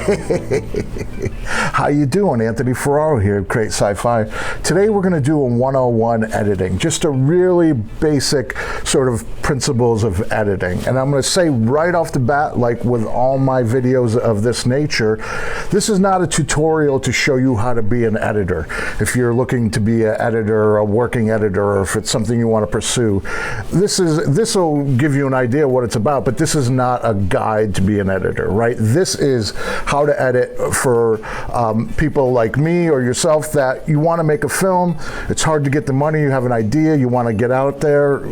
How you doing? Anthony Ferraro here at Create Sci-Fi. Today we're going to do a 101 editing, just a really basic sort of principles of editing. And I'm going to say right off the bat, like with all my videos of this nature, this is not a tutorial to show you how to be an editor. If you're looking to be an editor, a working editor, or if it's something you want to pursue, this will give you an idea what it's about, but this is not a guide to be an editor, right? This is how to edit for people like me or yourself that you want to make a film. It's hard to get the money, you have an idea, you want to get out there.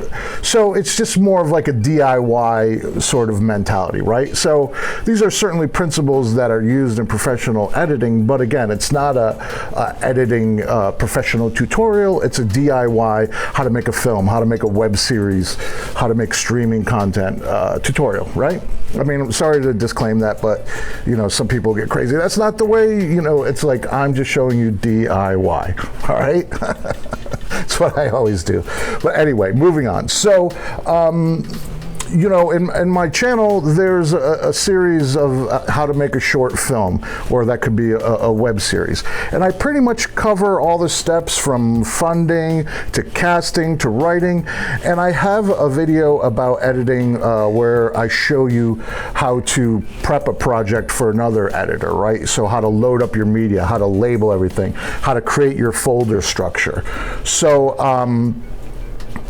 So it's just more of like a DIY sort of mentality, right? So these are certainly principles that are used in professional editing, but again, it's not a editing professional tutorial. It's a DIY, how to make a film, how to make a web series, how to make streaming content tutorial, right? I mean, I'm sorry to disclaim that, but you know, some people get crazy. That's not the way, you know, it's like, I'm just showing you DIY, all right? That's what I always do. But anyway, moving on. So, you know, in my channel, there's a series of how to make a short film, or that could be a web series. And I pretty much cover all the steps from funding to casting to writing. And I have a video about editing where I show you how to prep a project for another editor, right? So how to load up your media, how to label everything, how to create your folder structure. So,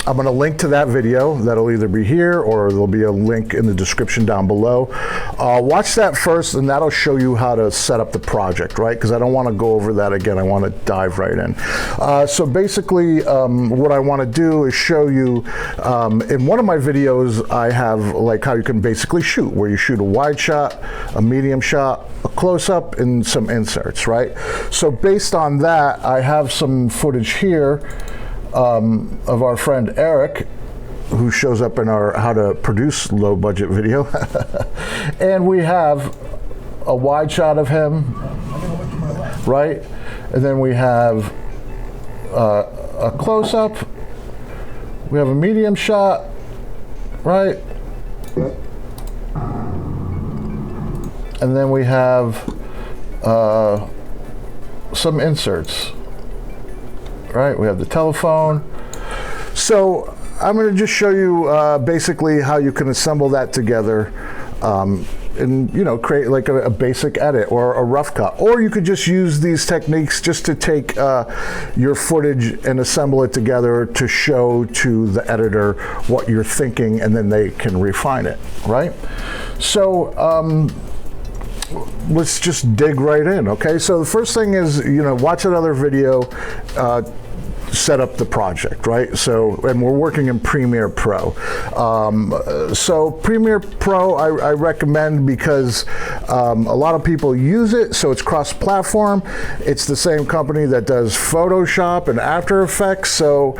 I'm going to link to that video. That'll either be here or there'll be a link in the description down below. Watch that first, and that'll show you how to set up the project, right? Because I don't want to go over that again. I want to dive right in. So basically, what I want to do is show you, in one of my videos, I have like how you can basically shoot, where you shoot a wide shot, a medium shot, a close-up, and some inserts, right? So based on that, I have some footage here of our friend Eric, who shows up in our how to produce low budget video. And we have a wide shot of him, right? And then we have a close-up, we have a medium shot, right? And then we have some inserts. Right, we have the telephone. So I'm going to just show you basically how you can assemble that together and, you know, create like a basic edit or a rough cut. Or you could just use these techniques just to take your footage and assemble it together to show to the editor what you're thinking, and then they can refine it, right? So let's just dig right in, okay? So the first thing is, you know, watch another video, set up the project, right? So, and we're working in Premiere Pro. So Premiere Pro, I recommend because a lot of people use it, so it's cross-platform. It's the same company that does Photoshop and After Effects, so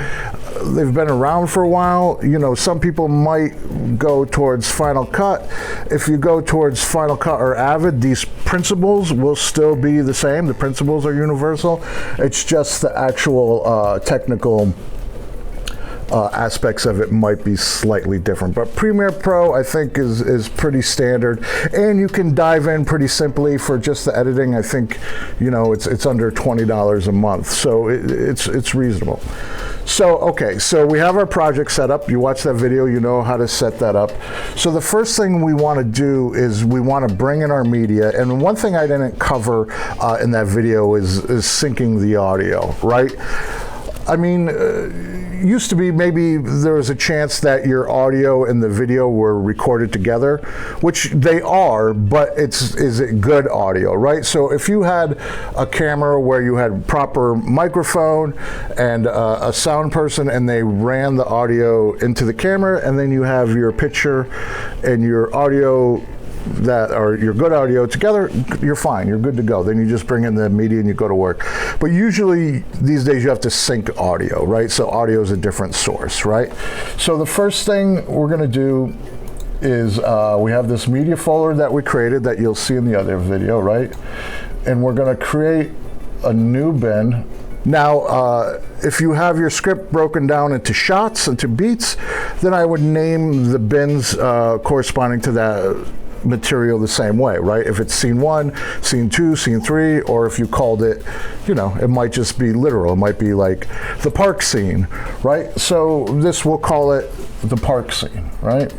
they've been around for a while. You know, some people might go towards Final Cut. If you go towards Final Cut or Avid, these principles will still be the same. The principles are universal. It's just the actual technical aspects of it might be slightly different, but Premiere Pro I think is pretty standard, and you can dive in pretty simply for just the editing. I think, you know, it's under $20 a month, so it's reasonable. So okay, so we have our project set up. You watch that video, you know how to set that up. So the first thing we want to do is we want to bring in our media, and one thing I didn't cover in that video is syncing the audio, right? I mean, used to be maybe there was a chance that your audio and the video were recorded together, which they are, but is it good audio, right? So if you had a camera where you had proper microphone and a sound person, and they ran the audio into the camera, and then you have your picture and your audio that are your good audio together, you're fine, you're good to go. Then you just bring in the media and you go to work. But usually these days you have to sync audio, right? So audio is a different source, right? So the first thing we're going to do is we have this media folder that we created that you'll see in the other video, right? And we're going to create a new bin. Now, if you have your script broken down into shots, into beats, then I would name the bins corresponding to that material the same way, right? If it's scene 1, scene 2, scene 3, or if you called it, it might just be literal. It might be like the park scene, right? So this, we'll call it the park scene, right?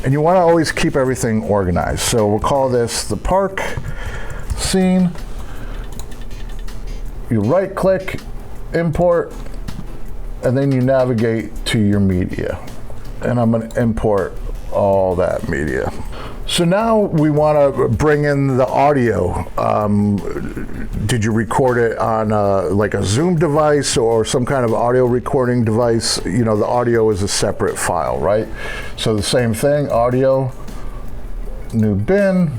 And you want to always keep everything organized. So we'll call this the park scene. You right click, import, and then you navigate to your media. And I'm going to import all that media. So now we want to bring in the audio. Did you record it on like a Zoom device or some kind of audio recording device? The audio is a separate file, right? So the same thing, audio, new bin,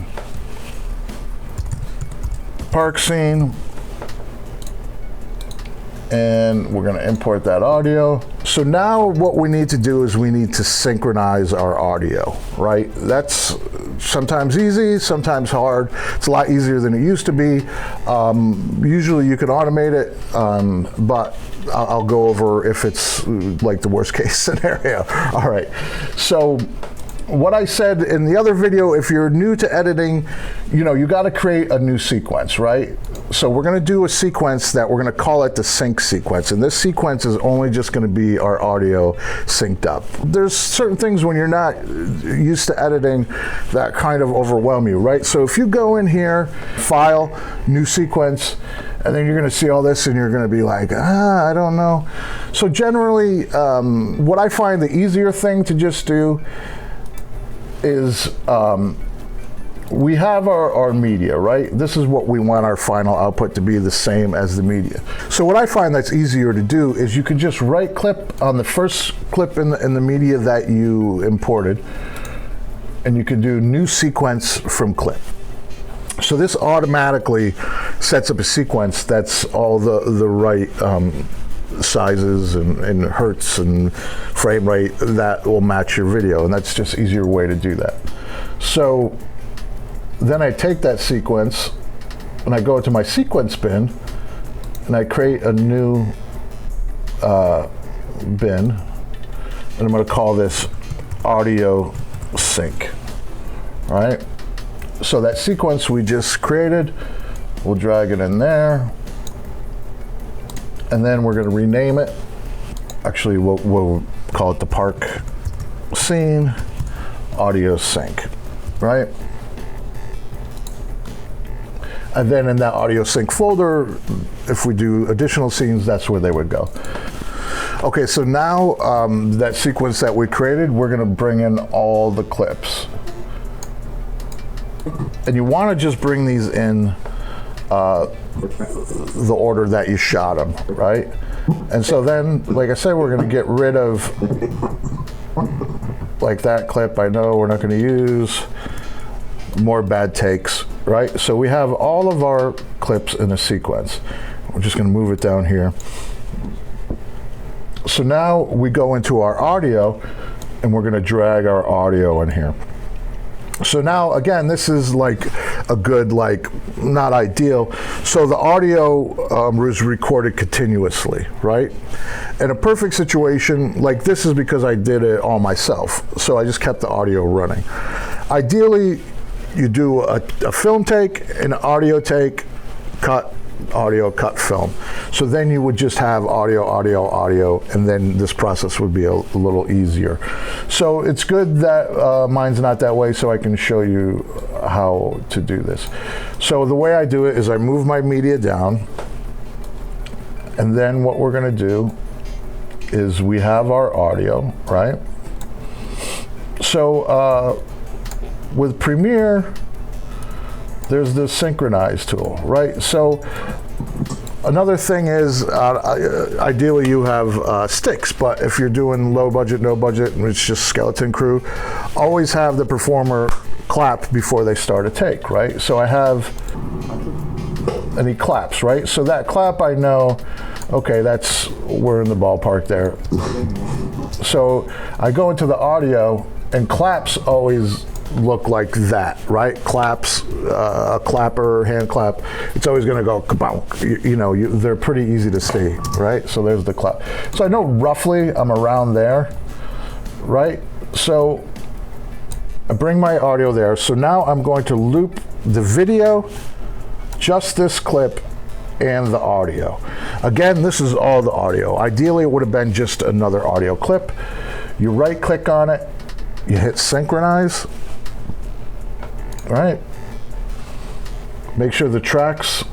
park scene, and we're going to import that audio. So now what we need to do is we need to synchronize our audio, right? That's sometimes easy, sometimes hard. It's a lot easier than it used to be. Usually you can automate it, but I'll go over if it's like the worst case scenario. All right, so what I said in the other video, if you're new to editing, you got to create a new sequence, right? So we're going to do a sequence that we're going to call it the sync sequence. And this sequence is only just going to be our audio synced up. There's certain things when you're not used to editing that kind of overwhelm you, right? So if you go in here, file, new sequence, and then you're going to see all this and you're going to be like, I don't know. So generally, what I find the easier thing to just do is we have our media, right? This is what we want our final output to be, the same as the media. So what I find that's easier to do is you can just right click on the first clip in the media that you imported, and you can do new sequence from clip. So this automatically sets up a sequence that's all the right sizes and hertz and frame rate that will match your video, and that's just easier way to do that. So then I take that sequence and I go to my sequence bin and I create a new bin, and I'm going to call this audio sync. All right, so that sequence we just created, we'll drag it in there, and then we're going to rename it. Actually, we'll call it the park scene audio sync, right? And then in that audio sync folder, if we do additional scenes, that's where they would go. Okay, so now that sequence that we created, we're going to bring in all the clips. And you want to just bring these in the order that you shot them, right? And so then, like I said, we're going to get rid of like that clip. I know we're not going to use more bad takes, right? So we have all of our clips in a sequence. We're just going to move it down here. So now we go into our audio and we're going to drag our audio in here. So now, again, this is like a good, not ideal. So the audio was recorded continuously, right? In a perfect situation, like this is because I did it all myself. So I just kept the audio running. Ideally, you do a film take, an audio take, cut, audio, cut, film. So then you would just have audio, audio, audio, and then this process would be a little easier. So it's good that mine's not that way, so I can show you how to do this. So the way I do it is I move my media down, and then what we're going to do is we have our audio, right? So with Premiere, there's the Synchronize tool, right? So another thing is, ideally you have sticks, but if you're doing low budget, no budget, and it's just skeleton crew, always have the performer clap before they start a take, right? So I have, and he claps, right? So that clap, I know, okay, we're in the ballpark there. So I go into the audio, and claps always look like that, right? Claps, a clapper, hand clap, it's always going to go kabonk. They're pretty easy to see, right? So there's the clap. So I know roughly I'm around there, right? So I bring my audio there. So now I'm going to loop the video, just this clip, and the audio. Again, this is all the audio. Ideally, it would have been just another audio clip. You right click on it, you hit synchronize, right? Make sure the tracks,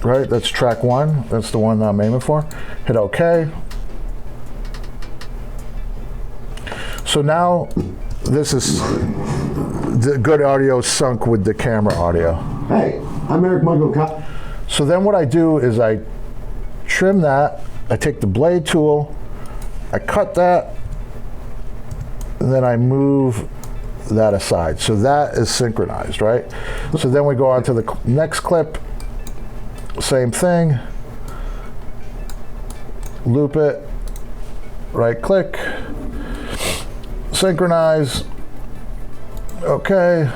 right? That's track 1. That's the one that I'm aiming for. Hit OK. So now this is the good audio sunk with the camera audio. Hey, I'm Eric Mungo. So then what I do is I trim that, I take the blade tool, I cut that, and then I move that aside. So that is synchronized, right? So then we go on to the next clip, same thing, loop it, right click, synchronize, okay,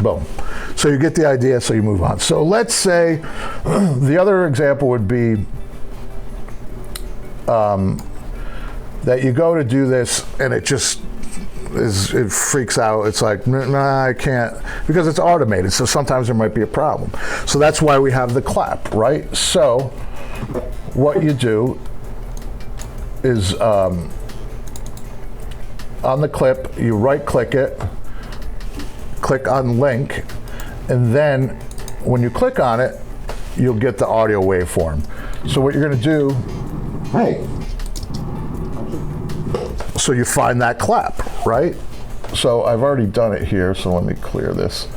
boom. So you get the idea, so you move on. So let's say the other example would be that you go to do this and it just it freaks out. It's like, nah, I can't, because it's automated. So sometimes there might be a problem. So that's why we have the clap, right? So what you do is on the clip, you right click it, click on link, and then when you click on it, you'll get the audio waveform. So what you're going to do, hey, so you find that clap, right? So I've already done it here, so let me clear this.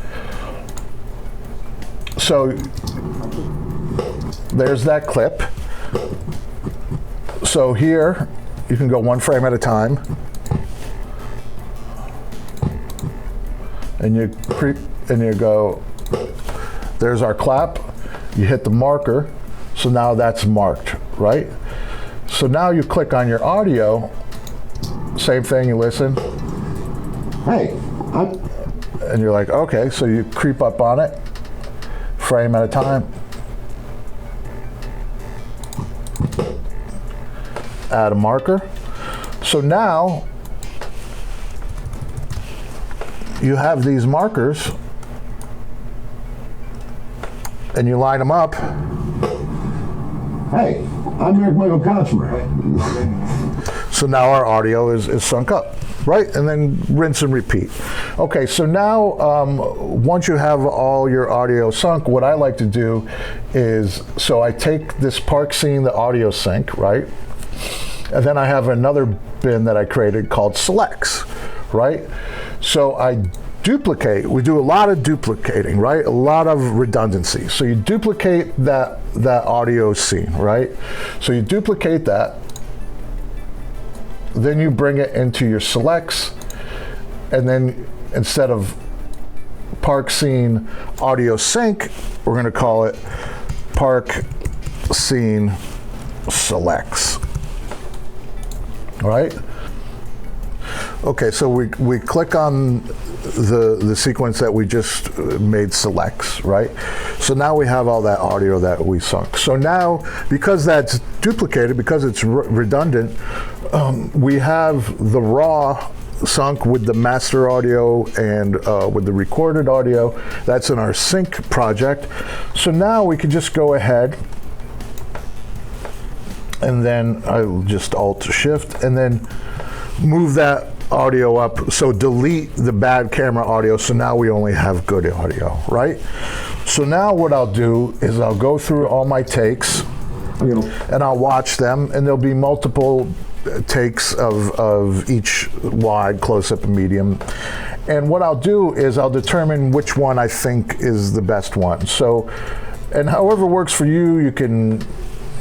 So there's that clip. So here you can go 1 frame at a time, and you creep and you go, there's our clap, you hit the marker, so now that's marked, right? So now you click on your audio, same thing, you listen. Hey, and you're like, okay, so you creep up on it, frame at a time, add a marker. So now you have these markers and you line them up. Hey, I'm Eric Michael Kotchmer. So now our audio is sunk up, right? And then rinse and repeat. Okay, so now once you have all your audio sunk, what I like to do is, so I take this park scene, the audio sync, right? And then I have another bin that I created called selects, right? So I duplicate, we do a lot of duplicating, right? A lot of redundancy. So you duplicate that audio scene, right? So you duplicate that, then you bring it into your selects, and then instead of park scene audio sync, we're gonna call it park scene selects, all right? Okay, so we click on the sequence that we just made selects, right? So now we have all that audio that we sunk. So now, because that's duplicated, because it's redundant, we have the raw sunk with the master audio and with the recorded audio. That's in our sync project. So now we can just go ahead and then I'll just Alt-Shift and then move that audio up, so delete the bad camera audio, so now we only have good audio, right? So now what I'll do is I'll go through all my takes and I'll watch them, and there'll be multiple takes of each wide, close-up, and medium. And what I'll do is I'll determine which one I think is the best one. So, and however works for you, you can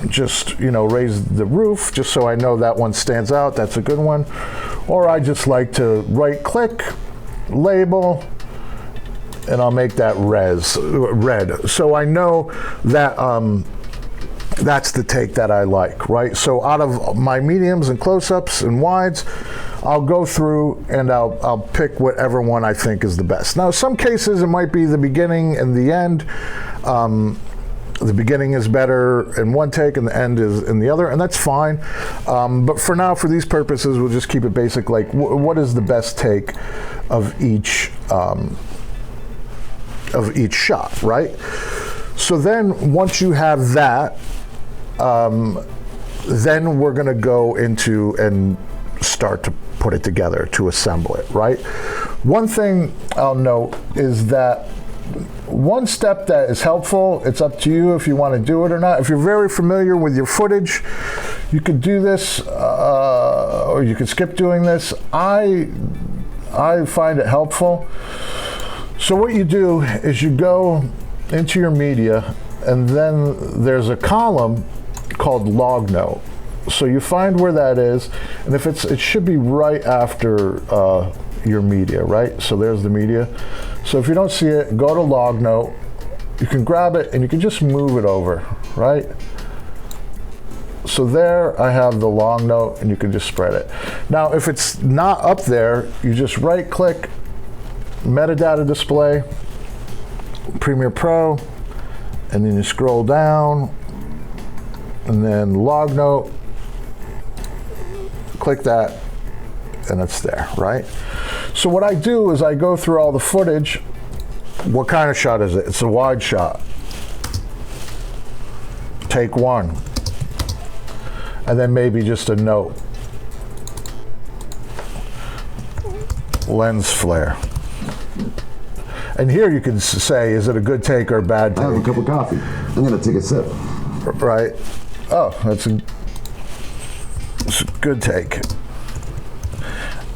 just, raise the roof just so I know that one stands out, that's a good one. Or I just like to right click, label, and I'll make that red. So I know that that's the take that I like, right? So out of my mediums and close-ups and wides, I'll go through and I'll pick whatever one I think is the best. Now, some cases it might be the beginning and the end. the beginning is better in one take and the end is in the other, and that's fine. But for now, for these purposes, we'll just keep it basic, like what is the best take of each shot, right? So then once you have that, then we're gonna go into and start to put it together, to assemble it, right? One thing I'll note is that one step that is helpful, it's up to you if you want to do it or not. If you're very familiar with your footage, you could do this, or you could skip doing this. I find it helpful. So what you do is you go into your media, and then there's a column called log note. So you find where that is, and if it should be right after your media, right? So there's the media. So if you don't see it, go to log note. You can grab it and you can just move it over, right? So there I have the long note, and you can just spread it. Now if it's not up there, you just right click, metadata display, Premiere Pro, and then you scroll down, and then log note, click that, and it's there, right? So what I do is I go through all the footage. What kind of shot is it? It's a wide shot. Take one. And then maybe just a note. Lens flare. And here you can say, is it a good take or a bad take? I have a cup of coffee. I'm gonna take a sip. Right. Oh, it's a good take.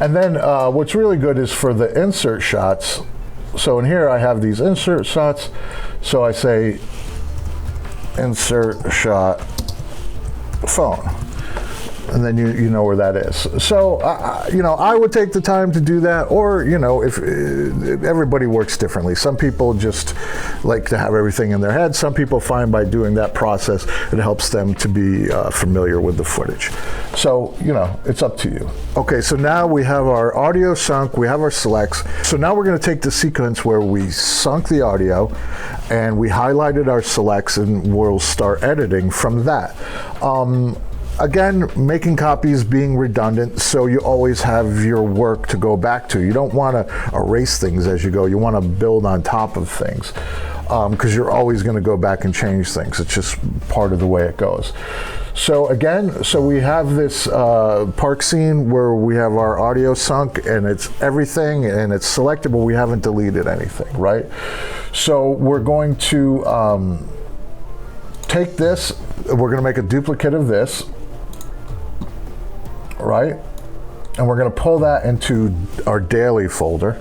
And then what's really good is for the insert shots. So in here I have these insert shots. So I say insert shot phone. And then you know where that is. So, I would take the time to do that, or, if everybody works differently. Some people just like to have everything in their head. Some people find by doing that process, it helps them to be familiar with the footage. So, it's up to you. Okay, so now we have our audio sunk, we have our selects. So now we're gonna take the sequence where we sunk the audio and we highlighted our selects, and we'll start editing from that. Again, making copies, being redundant, so you always have your work to go back to. You don't want to erase things as you go. You want to build on top of things, because you're always going to go back and change things. It's just part of the way it goes. So again, we have this park scene where we have our audio sunk, and it's everything, and it's selected, but we haven't deleted anything, right? So we're going to take this, we're going to make a duplicate of this, right? And we're going to pull that into our daily folder,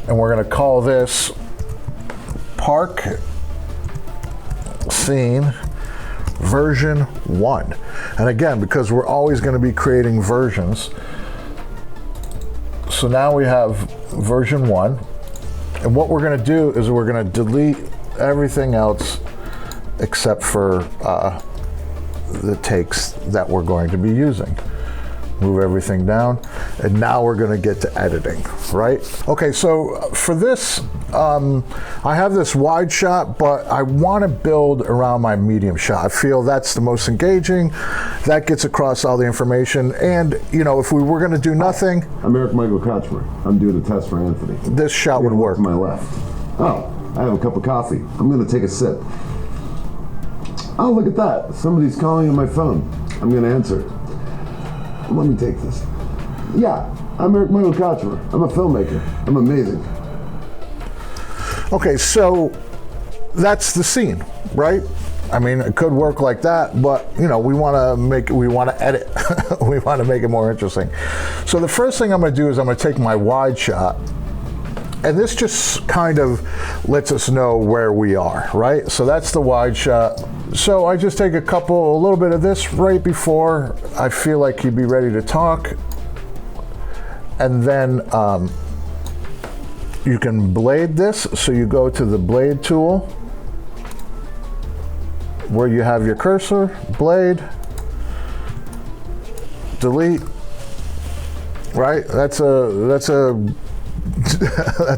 and we're going to call this Park Scene version 1. And again, because we're always going to be creating versions, so now we have version 1, and what we're going to do is we're going to delete everything else except for the takes that we're going to be using. Move everything down, and now we're going to get to editing, right? Okay, so for this, I have this wide shot, but I want to build around my medium shot. I feel that's the most engaging. That gets across all the information, and if we were going to do nothing, I'm Eric Michael Kotchmer. I'm doing the test for Anthony. This shot would work. To my left. Oh, I have a cup of coffee. I'm going to take a sip. Oh, look at that. Somebody's calling on my phone. I'm going to answer it. Let me take this. Yeah, I'm Eric Michael Kotchmer. I'm a filmmaker. I'm amazing. Okay, so that's the scene, right? I mean, it could work like that, but we want to edit. We want to make it more interesting. So the first thing I'm going to do is I'm going to take my wide shot, and this just kind of lets us know where we are, right? So that's the wide shot. So I just take a little bit of this right before I feel like he'd be ready to talk. And then you can blade this. So you go to the blade tool where you have your cursor, blade, delete, right? That's a that's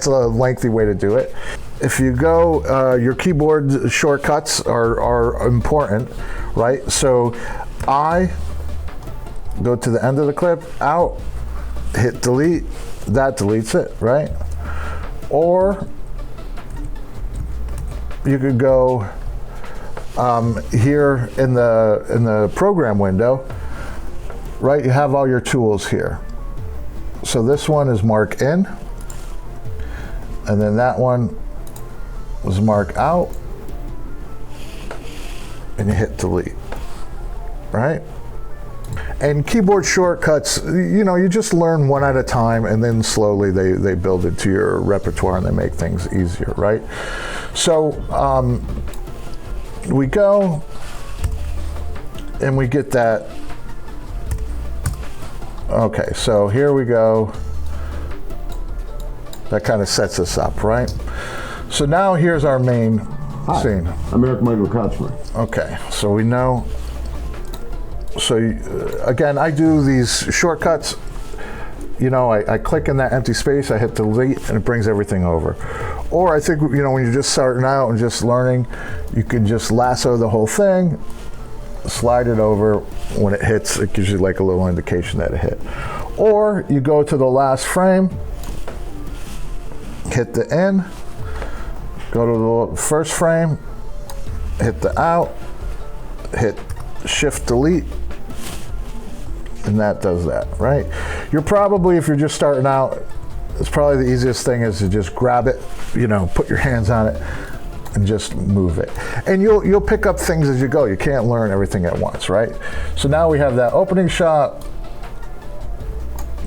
a lengthy way to do it. if you go, your keyboard shortcuts are important, right? So I go to the end of the clip, out, hit delete, that deletes it, right? Or you could go here in the program window, right? You have all your tools here. So this one is mark in, and then that one was mark out, and you hit delete, right? And keyboard shortcuts, you know, you just learn one at a time, and then slowly they build it to your repertoire and they make things easier, right? So we go and we get that. Okay, so here we go. That kind of sets us up, right? So now here's our main scene. I'm Eric Michael Kochmer. Okay, so we know. So again, I do these shortcuts. You know, I click in that empty space, I hit delete, and it brings everything over. Or I think, you know, when you're just starting out and just learning, you can just lasso the whole thing, slide it over. When it hits, it gives you like a little indication that it hit. Or you go to the last frame, hit the in, go to the first frame, hit the out, hit shift delete, and that does that, right? You're probably, if you're just starting out, it's probably the easiest thing is to just grab it, you know, put your hands on it and just move it. And you'll pick up things as you go. You can't learn everything at once, right? So now we have that opening shot,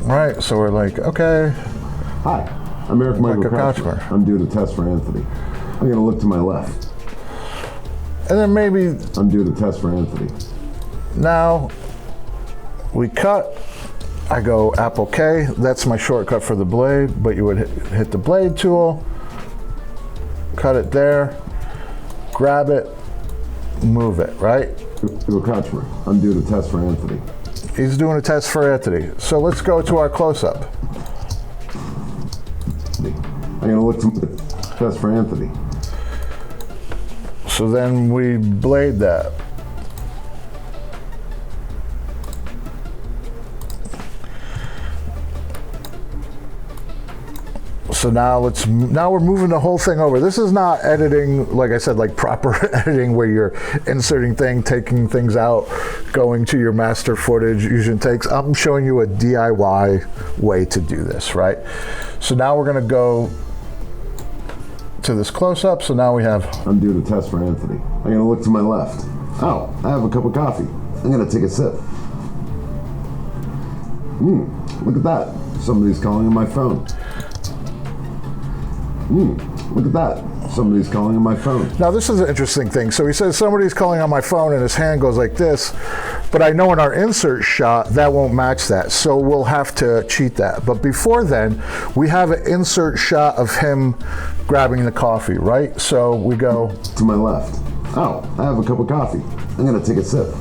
right? So we're like, okay. Hi, I'm Eric Michael Kochmer. I'm doing a test for Anthony. I'm gonna look to my left. And then maybe I'm doing a test for Anthony. now we cut. I go Apple K. That's my shortcut for the blade, but you would hit the blade tool, cut it there, grab it, move it, right? Kochmer, I'm doing a test for Anthony. He's doing a test for Anthony. So let's go to our close-up. I'm gonna look to the test for Anthony. So then we blade that. So now we're moving the whole thing over. This is not editing, like I said, like proper editing where you're inserting things, taking things out, going to your master footage, using takes. I'm showing you a DIY way to do this, right? So now we're gonna go to this close-up. So now we have. I'm doing a test for Anthony. I'm gonna look to my left. Oh, I have a cup of coffee. I'm gonna take a sip. Look at that. Somebody's calling on my phone. Look at that. Somebody's calling on my phone. Now this is an interesting thing. So he says somebody's calling on my phone and his hand goes like this, but I know in our insert shot that won't match that. So we'll have to cheat that. But before then, we have an insert shot of him grabbing the coffee, right? So we go to my left. Oh, I have a cup of coffee. I'm gonna take a sip.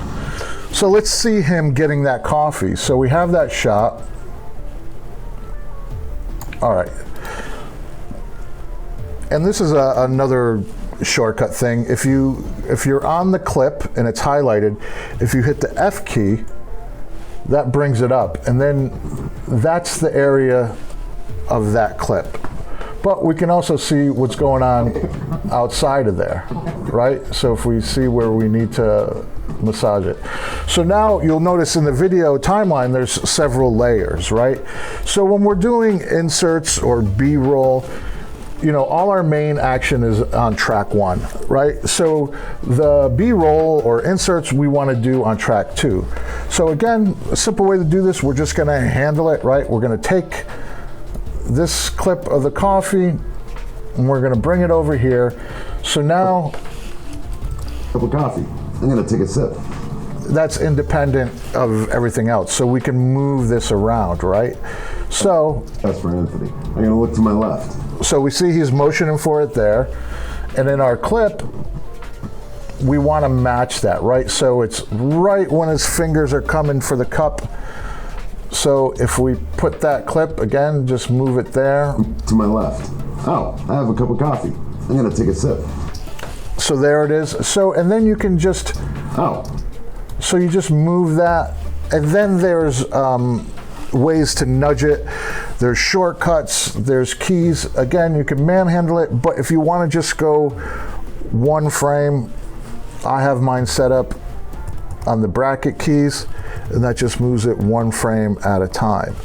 So let's see him getting that coffee. So we have that shot. All right. And this is another shortcut thing. If you're on the clip and it's highlighted, if you hit the F key, that brings it up. And then that's the area of that clip. But we can also see what's going on outside of there, right? So if we see where we need to massage it. So now you'll notice in the video timeline, there's several layers, right? So when we're doing inserts or B-roll, you know, all our main action is on track 1, right? So the B-roll or inserts we want to do on track 2. So again, a simple way to do this, we're just going to handle it, right? We're going to take this clip of the coffee and we're going to bring it over here. So now, cup of coffee. I'm going to take a sip. That's independent of everything else. So we can move this around, right? So that's for Anthony. I'm going to look to my left. So we see he's motioning for it there. And in our clip, we want to match that, right? So it's right when his fingers are coming for the cup. So if we put that clip, again, just move it there. To my left. Oh, I have a cup of coffee. I'm I'm gonna take a sip. So there it is. So, and then you can just, Oh, so you just move that, and then there's ways to nudge it. There's shortcuts, there's keys. Again, you can manhandle it, but if you want to just go one frame, I have mine set up on the bracket keys, and that just moves it one frame at a time,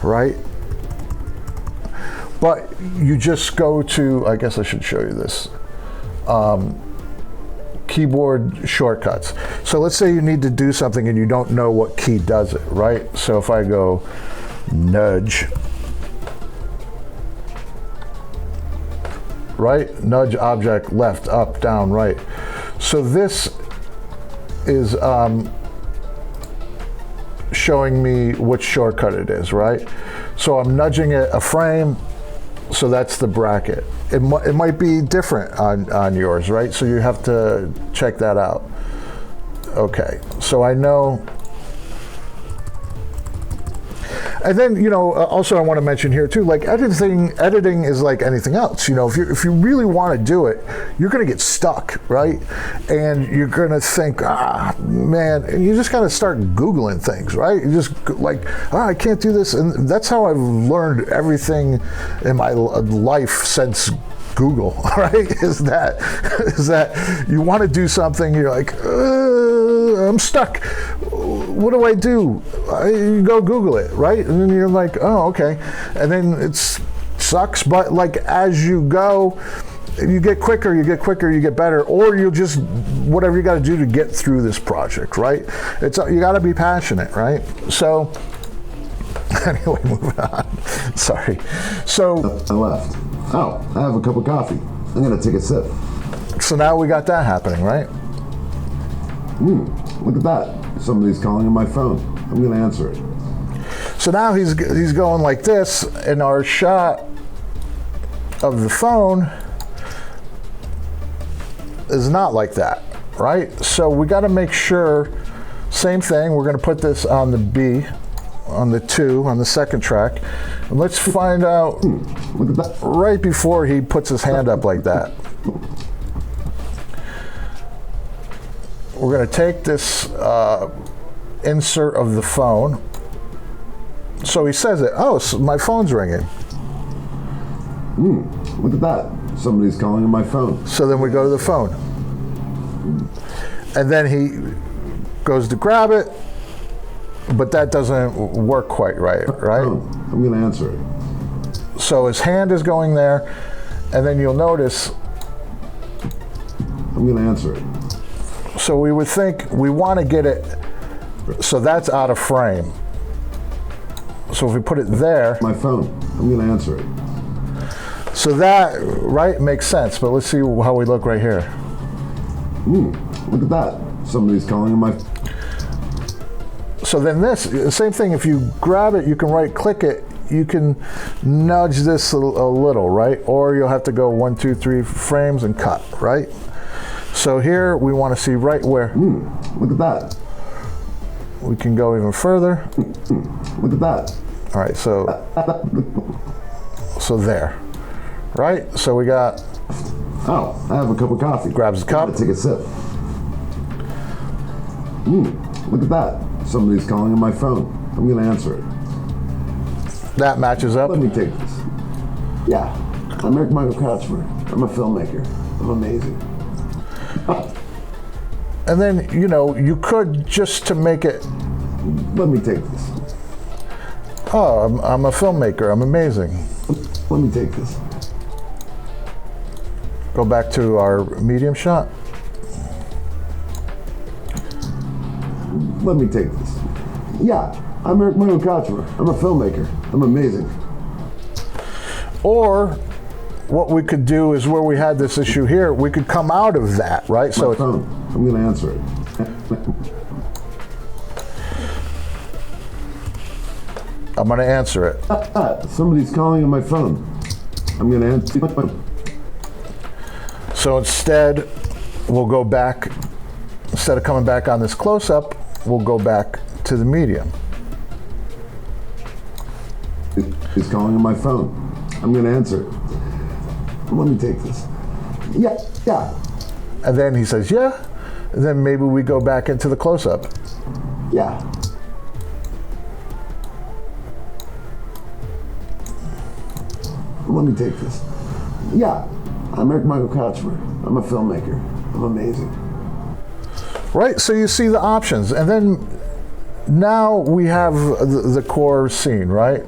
right? But you just go to, I guess I should show you this, keyboard shortcuts. So let's say you need to do something and you don't know what key does it, right? So if I go nudge, right? Nudge object left, up, down, right. So this is showing me which shortcut it is, right? So I'm nudging it a frame, so that's the bracket. It might be different on yours, right? So you have to check that out. Okay, so I know. And then, you know, also I want to mention here too, like editing is like anything else. You know, if you really want to do it, you're going to get stuck, right? And you're going to think, man, and you just got to start Googling things, right? You just like, I can't do this. And that's how I've learned everything in my life since Google, right? Is that you want to do something, you're like, I'm stuck. What do I do? You go Google it, right? And then you're like, oh, okay. And then it sucks, but like as you go, you get quicker, you get better, or you'll just, whatever you got to do to get through this project, right? You got to be passionate, right? So, anyway, moving on. Sorry. So, I left. Oh, I have a cup of coffee. I'm gonna take a sip. So now we got that happening, right? Look at that. Somebody's calling on my phone. I'm gonna answer it. So now he's going like this, and our shot of the phone is not like that, right? So we got to make sure, same thing, we're going to put this on the B, on the 2, on the second track. And let's find out Look at that. right before he puts his hand up like that. We're going to take this insert of the phone. So he says it, oh, so my phone's ringing. Look at that. Somebody's calling on my phone. So then we go to the phone. And then he goes to grab it, but that doesn't work quite right? I'm gonna answer it. So his hand is going there, and then you'll notice. I'm gonna answer it. So we would think we want to get it, so that's out of frame. So if we put it there. My phone. I'm gonna answer it. So that, right, makes sense, but let's see how we look right here. Look at that. Somebody's calling on my. So then this, same thing, if you grab it, you can right click it, you can nudge this a little, right? Or you'll have to go 1, 2, 3 frames and cut, right? So here we want to see right where. Look at that. We can go even further. Look at that. All right, so there, right? So we got. Oh, I have a cup of coffee. Grabs the cup. I'm gonna take a sip. Look at that. Somebody's calling on my phone. I'm gonna answer it. That matches up. Let me take this. Yeah, I'm Eric Michael Kratchmer. I'm a filmmaker. I'm amazing. And then, you know, you could just to make it. Let me take this. Oh, I'm a filmmaker. I'm amazing. Let me take this. Go back to our medium shot. Let me take this. Yeah, I'm Eric Michael Kratchmer. I'm a filmmaker. I'm amazing. Or what we could do is where we had this issue here, we could come out of that, right? My phone. I'm gonna answer it. I'm gonna answer it. Somebody's calling on my phone. I'm gonna answer my phone. So instead, we'll go back, instead of coming back on this close-up, we'll go back to the medium. He's calling on my phone. I'm gonna answer it. Let me take this. Yeah, yeah. And then he says, yeah. And then maybe we go back into the close-up. Yeah. Let me take this. Yeah, I'm Eric Michael Kochmer. I'm a filmmaker. I'm amazing. Right, so you see the options. And then now we have the core scene, right?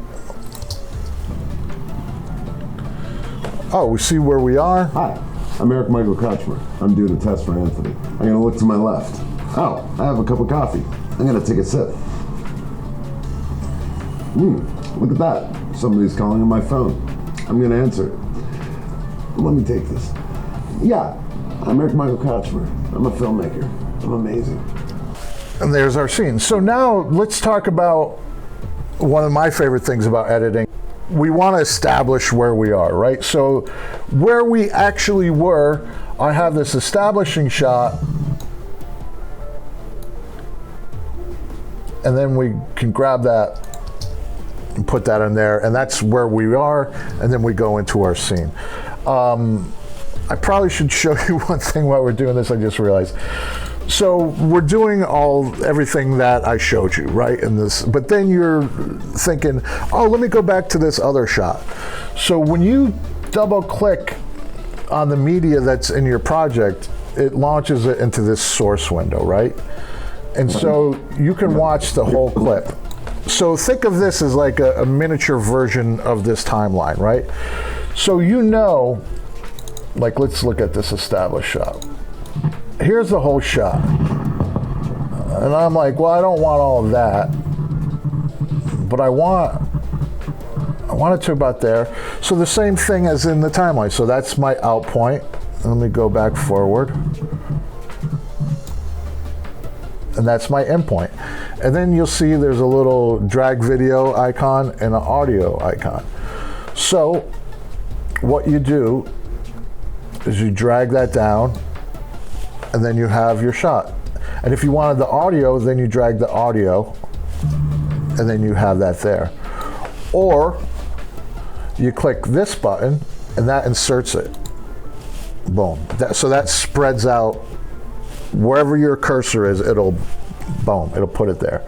Oh, we see where we are. Hi, I'm Eric Michael Kochmer. I'm doing a test for Anthony. I'm gonna look to my left. Oh, I have a cup of coffee. I'm gonna take a sip. Look at that. Somebody's calling on my phone. I'm gonna answer it. Let me take this. Yeah, I'm Eric Michael Kochmer. I'm a filmmaker. I'm amazing. And there's our scene. So now let's talk about one of my favorite things about editing. We want to establish where we are, right? So where we actually were, I have this establishing shot, and then we can grab that and put that in there, and that's where we are, and then we go into our scene. I probably should show you one thing while we're doing this, I just realized. So we're doing everything that I showed you, right, in this, but then you're thinking, oh, let me go back to this other shot. So when you double click on the media that's in your project, it launches it into this source window, right? And so you can watch the whole clip. So think of this as like a miniature version of this timeline, right? So you know, like let's look at this established shot. Here's the whole shot. And I'm like, well, I don't want all of that, but I want it to about there. So the same thing as in the timeline. So that's my out point. Let me go back forward. And that's my end point. And then you'll see there's a little drag video icon and an audio icon. So what you do is you drag that down, and then you have your shot. And if you wanted the audio, then you drag the audio, and then you have that there. Or you click this button, and that inserts it. Boom. So that spreads out wherever your cursor is, it'll put it there.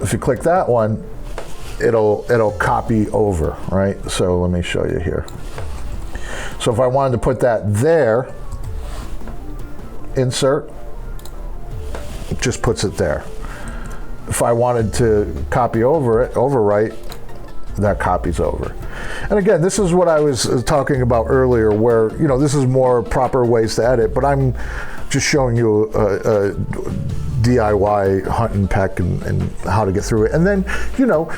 If you click that one, it'll copy over, right? So let me show you here. So if I wanted to put that there, insert, it just puts it there. If I wanted to copy over it, overwrite, that copies over. And again, this is what I was talking about earlier, where, you know, this is more proper ways to edit, but I'm just showing you a DIY hunt and peck and how to get through it. And then, you know,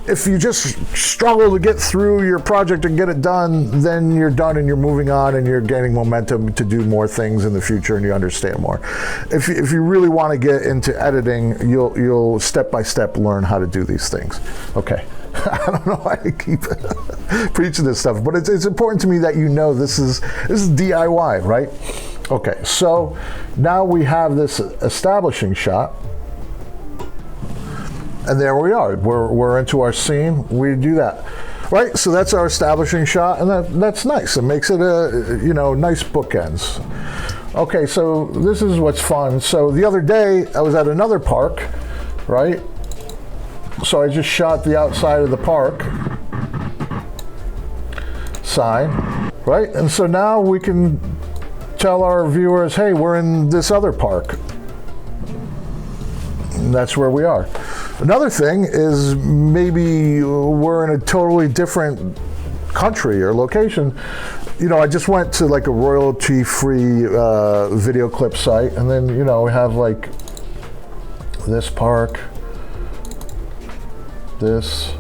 if you just struggle to get through your project and get it done, then you're done and you're moving on and you're gaining momentum to do more things in the future and you understand more. If you really want to get into editing, you'll step by step learn how to do these things. Okay. I don't know why I keep preaching this stuff, but it's important to me that you know this is DIY, right? Okay, so now we have this establishing shot. And there we are. We're into our scene. We do that, right? So that's our establishing shot, and that's nice. It makes it a nice bookends. Okay, so this is what's fun. So the other day I was at another park, right? So I just shot the outside of the park sign, right? And so now we can tell our viewers, hey, we're in this other park. And that's where we are. Another thing is maybe we're in a totally different country or location. You know, I just went to like a royalty-free video clip site, and then, you know, we have like this park, this.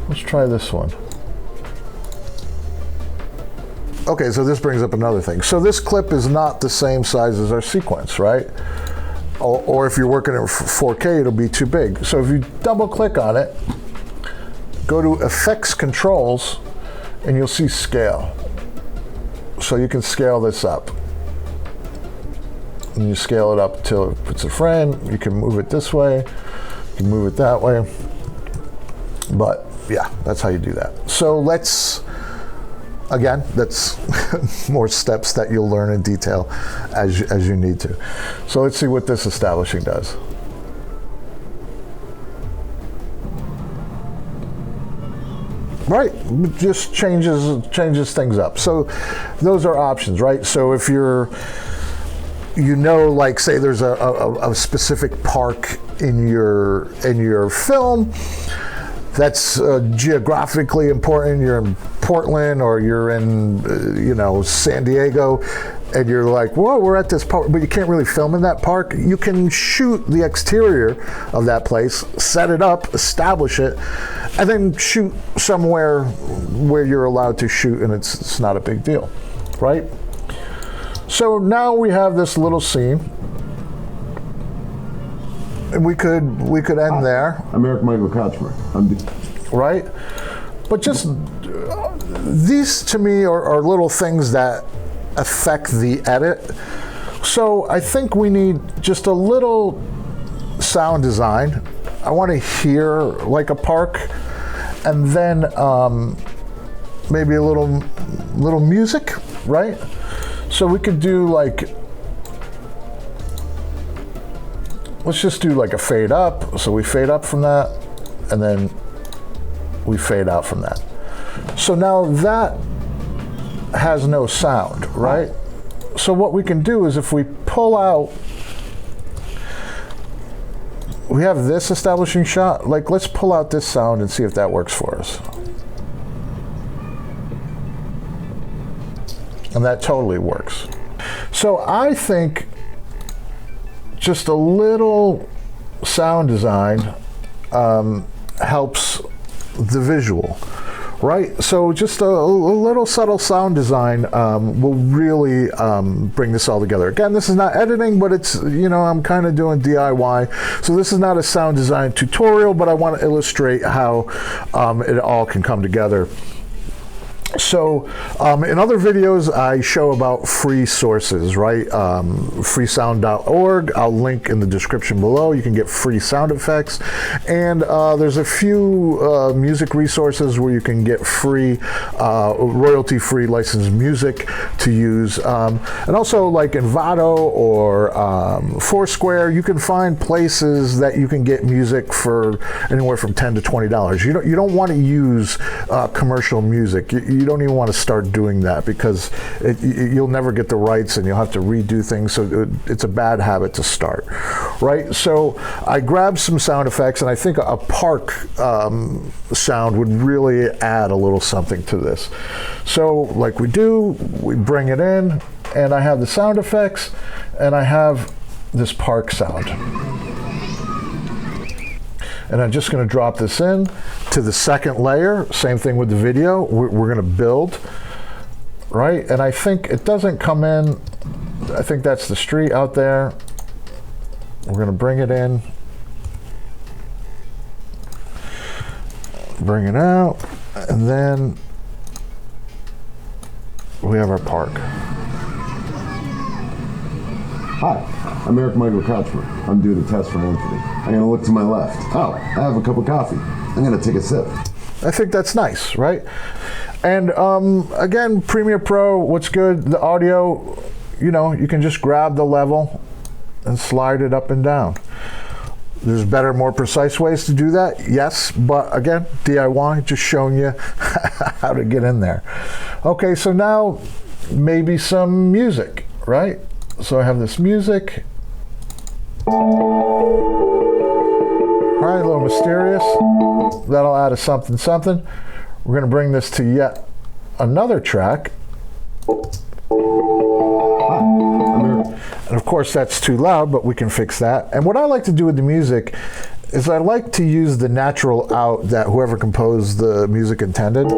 Let's try this one. Okay, so this brings up another thing. So this clip is not the same size as our sequence, right? Or if you're working in 4K, it'll be too big. So if you double click on it, go to Effects Controls, and you'll see Scale. So you can scale this up. And you scale it up till it's a frame. You can move it this way, you can move it that way. But yeah, that's how you do that. So let's again, that's more steps that you'll learn in detail as you need to. So let's see what this establishing does. Right, just changes things up. So those are options, right? So if you're, like say there's a specific park in your film that's geographically important. You're in Portland or you're in San Diego, and you're like, whoa, we're at this park, but you can't really film in that park. You can shoot the exterior of that place, set it up, establish it, and then shoot somewhere where you're allowed to shoot, and it's not a big deal, right? So now we have this little scene, and we could end there. I'm Eric Michael Kochmer. Right? But just these to me are little things that affect the edit. So I think we need just a little sound design. I want to hear like a park, and then maybe a little music, right? So we could do like, let's just do like a fade up. So we fade up from that, and then we fade out from that. So now that has no sound, right? So what we can do is if we pull out, we have this establishing shot, like let's pull out this sound and see if that works for us. And that totally works. So I think just a little sound design helps the visual, right? So just a little subtle sound design will really bring this all together. Again, this is not editing, but it's, I'm kind of doing DIY. So this is not a sound design tutorial, but I want to illustrate how it all can come together. So in other videos, I show about free sources, right? Freesound.org. I'll link in the description below. You can get free sound effects. And there's a few music resources where you can get free, royalty-free licensed music to use. And also like Envato or Foursquare, you can find places that you can get music for anywhere from $10 to $20. You don't want to use commercial music. You don't even want to start doing that because you'll never get the rights and you'll have to redo things. So it's a bad habit to start, right? So I grabbed some sound effects, and I think a park sound would really add a little something to this. So like we bring it in, and I have the sound effects, and I have this park sound. And I'm just going to drop this in to the second layer. Same thing with the video. We're going to build, right? And I think it doesn't come in. I think that's the street out there. We're going to bring it in, bring it out, and then we have our park. Hi, I'm Eric Michael Kochmer. I'm doing a test for Anthony. I'm going to look to my left. Oh, I have a cup of coffee. I'm going to take a sip. I think that's nice, right? And again, Premiere Pro, what's good, the audio, you can just grab the level and slide it up and down. There's better, more precise ways to do that, yes, but again, DIY, just showing you how to get in there. Okay, so now maybe some music, right? So I have this music. All right, a little mysterious. That'll add a something, something. We're going to bring this to yet another track. And of course, that's too loud, but we can fix that. And what I like to do with the music is I like to use the natural out that whoever composed the music intended.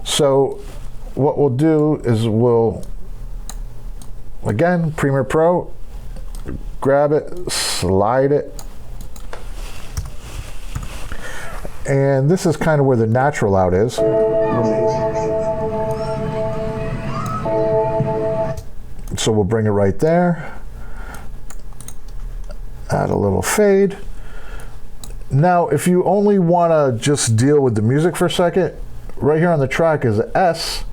So what we'll do is again, Premiere Pro, grab it, slide it. And this is kind of where the natural out is. So we'll bring it right there. Add a little fade. Now, if you only want to just deal with the music for a second, right here on the track is an S,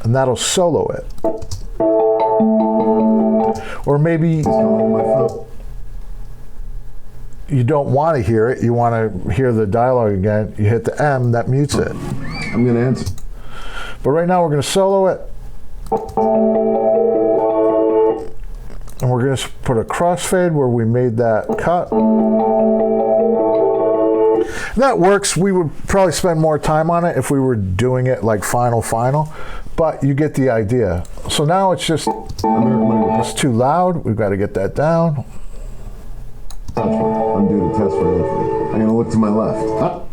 and that'll solo it. Or maybe He's calling my phone. you don't want to hear it, you want to hear the dialogue again, you hit the M, that mutes it. I'm going to answer. But right now we're going to solo it. And we're going to put a crossfade where we made that cut. That works. We would probably spend more time on it if we were doing it like final, but you get the idea. So now it's just, it's too loud. We've got to get that down. Touch me. I'm doing a test for Anthony. I'm going to look to my left.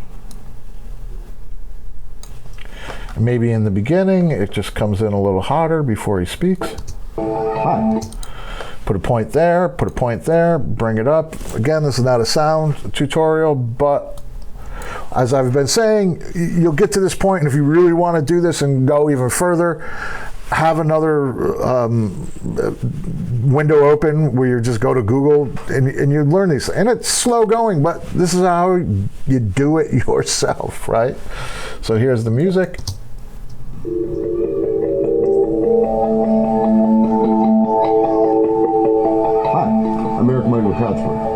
Maybe in the beginning, it just comes in a little hotter before he speaks. Hi. Put a point there, bring it up. Again, this is not a sound tutorial, but as I've been saying, you'll get to this point, and if you really want to do this and go even further, have another window open where you just go to Google and you learn these. And it's slow going, but this is how you do it yourself, right? So here's the music.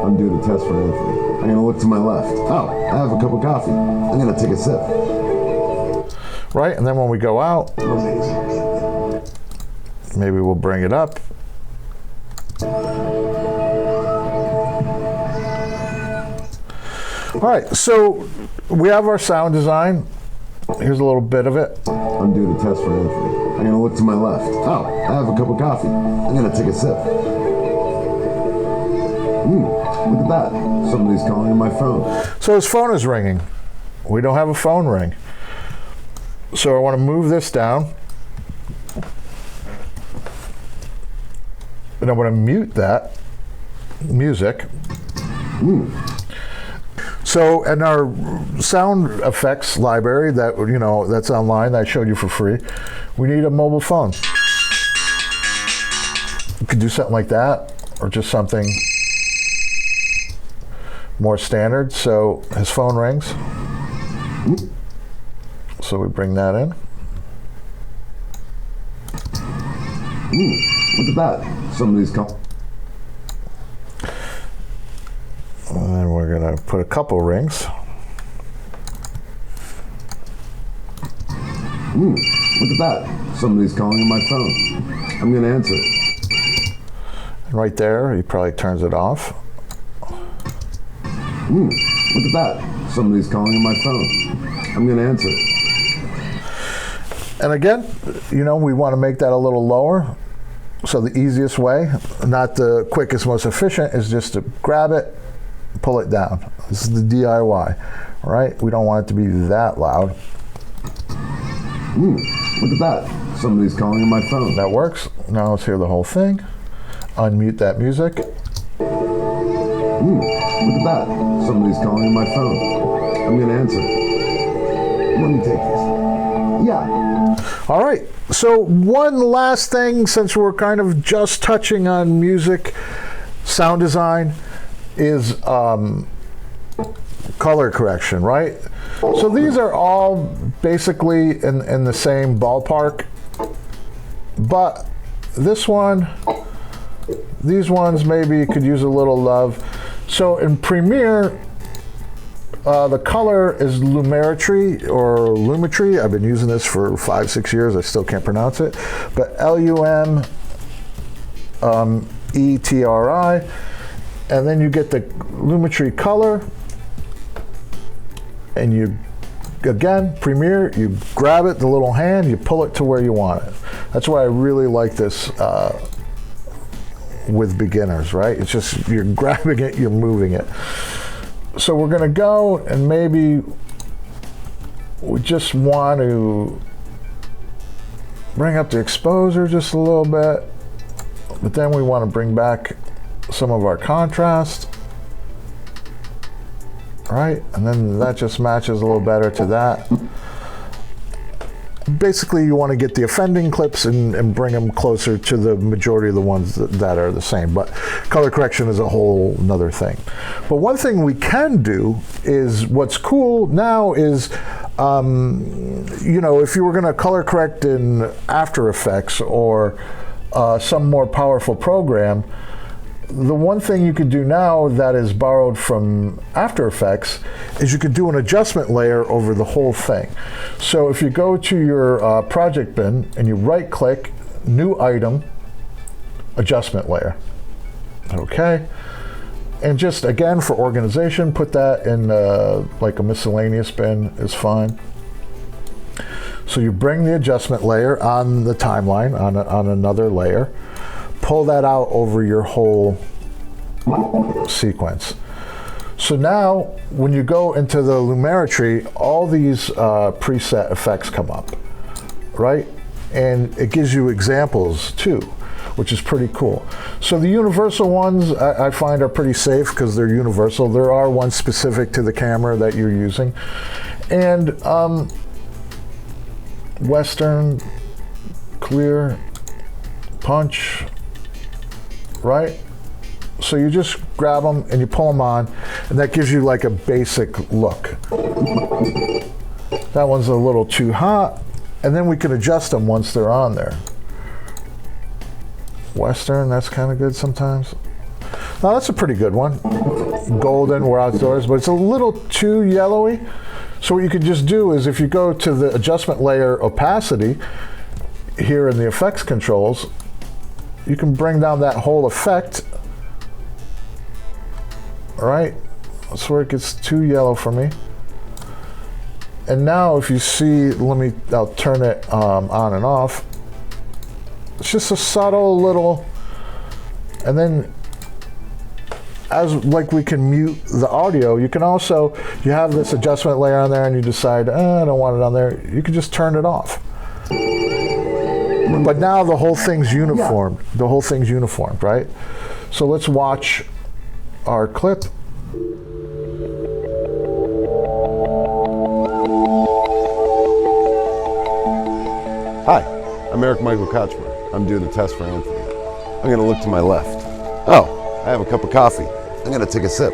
I'm doing a test for Anthony. I'm going to look to my left. Oh, I have a cup of coffee. I'm going to take a sip. Right, and then when we go out, maybe we'll bring it up. All right, so we have our sound design. Here's a little bit of it. I'm doing a test for Anthony. I'm going to look to my left. Oh, I have a cup of coffee. I'm going to take a sip. Look at that. Somebody's calling on my phone. So his phone is ringing. We don't have a phone ring. So I want to move this down. And I want to mute that music. So in our sound effects library that, you know, that's online that I showed you for free, we need a mobile phone. You could do something like that, or just something more standard. So his phone rings. So we bring that in. Look at that. Somebody's calling. And then we're going to put a couple rings. Look at that. Somebody's calling on my phone. I'm going to answer. And right there, he probably turns it off. Look at that. Somebody's calling on my phone. I'm going to answer. And again, you know, we want to make that a little lower. So the easiest way, not the quickest, most efficient, is just to grab it, pull it down. This is the DIY, right? We don't want it to be that loud. Look at that. Somebody's calling on my phone. That works. Now let's hear the whole thing. Unmute that music. Look at that. Somebody's calling on my phone. I'm going to answer. Let me take this. Yeah. All right. So one last thing, since we're kind of just touching on music, sound design, is color correction, right? So these are all basically in the same ballpark, but this one, these ones maybe could use a little love. So in Premiere, the color is lumetri or lumetri. I've been using this for 5-6 years. I still can't pronounce it, but LUMETRI, and then you get the lumetri color, and you, again, Premiere, you grab it, the little hand, you pull it to where you want it. That's why I really like this with beginners, right? It's just, you're grabbing it, you're moving it. So we're gonna go, and maybe we just want to bring up the exposure just a little bit, but then we want to bring back some of our contrast, right? And then that just matches a little better to that. Basically, you want to get the offending clips and bring them closer to the majority of the ones that are the same. But color correction is a whole nother thing. But one thing we can do is, what's cool now is You know, if you were going to color correct in After Effects or some more powerful program, the one thing you could do now that is borrowed from After Effects is you could do an adjustment layer over the whole thing. So if you go to your project bin and you right click, new item, adjustment layer. Okay. And just again for organization, put that in like a miscellaneous bin is fine. So you bring the adjustment layer on the timeline, on another layer, pull that out over your whole sequence. So now when you go into the Lumetri, all these preset effects come up, right? And it gives you examples too, which is pretty cool. So the universal ones I find are pretty safe because they're universal. There are ones specific to the camera that you're using. And Western, clear, punch, right? So you just grab them and you pull them on, and that gives you like a basic look. That one's a little too hot, and then we can adjust them once they're on there. Western, that's kind of good sometimes. Now that's a pretty good one. Golden, we're outdoors, but it's a little too yellowy. So what you can just do is if you go to the adjustment layer opacity here in the effects controls, you can bring down that whole effect. All right, that's where it gets too yellow for me. And now if you see, I'll turn it on and off. It's just a subtle little, and then as like we can mute the audio, you can also, you have this adjustment layer on there and you decide, I don't want it on there, you can just turn it off. But now the whole thing's uniformed. Yeah. The whole thing's uniformed, right? So let's watch our clip. Hi, I'm Eric Michael Kochmer. I'm doing a test for Anthony. I'm gonna look to my left. Oh, I have a cup of coffee. I'm gonna take a sip.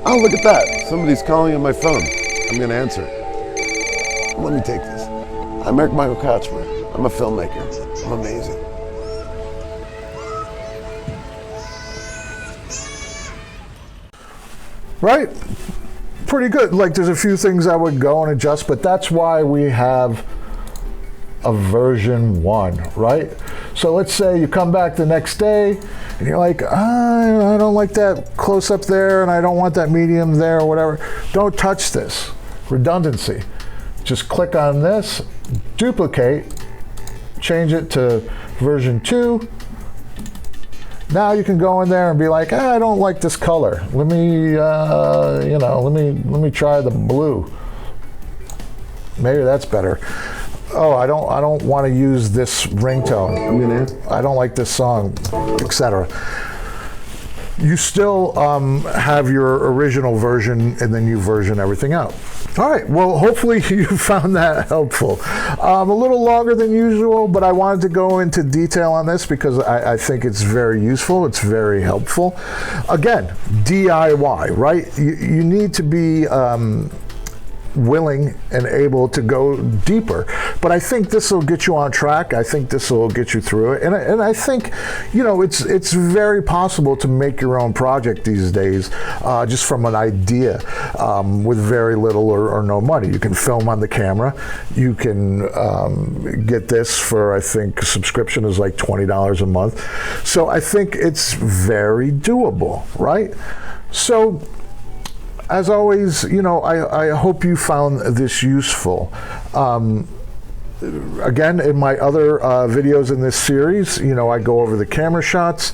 Oh, look at that. Somebody's calling on my phone. I'm gonna answer it. Let me take this. I'm Eric Michael Kochmer. I'm a filmmaker. I'm amazing. Right? Pretty good. Like there's a few things I would go and adjust, but that's why we have a version 1, right? So let's say you come back the next day and you're like, I don't like that close up there and I don't want that medium there or whatever. Don't touch this. Redundancy. Just click on this, duplicate, change it to version 2. Now you can go in there and be like, I don't like this color. Let me, let me try the blue. Maybe that's better. Oh, I don't want to use this ringtone. I don't like this song, etc. You still have your original version, and then you version everything out. All right, well, hopefully you found that helpful. A little longer than usual, but I wanted to go into detail on this because I think it's very useful. It's very helpful. Again, DIY, right? You need to be willing and able to go deeper, but I think this will get you on track. I think this will get you through it, and I think, it's very possible to make your own project these days just from an idea with very little or no money. You can film on the camera. You can get this for, I think, subscription is like $20 a month. So I think it's very doable, right? So as always, I hope you found this useful. Again, in my other videos in this series, I go over the camera shots,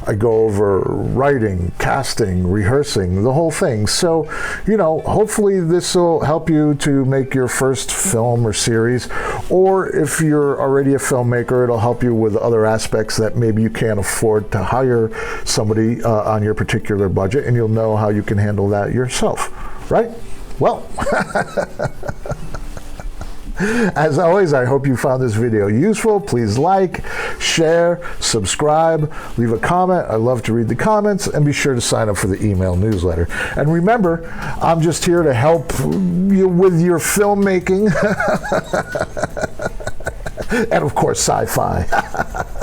I go over writing, casting, rehearsing, the whole thing. So, hopefully this will help you to make your first film or series, or if you're already a filmmaker, it'll help you with other aspects that maybe you can't afford to hire somebody on your particular budget, and you'll know how you can handle that yourself, right? Well, As always, I hope you found this video useful. Please like, share, subscribe, leave a comment. I love to read the comments, and be sure to sign up for the email newsletter. And remember, I'm just here to help you with your filmmaking and, of course, sci-fi.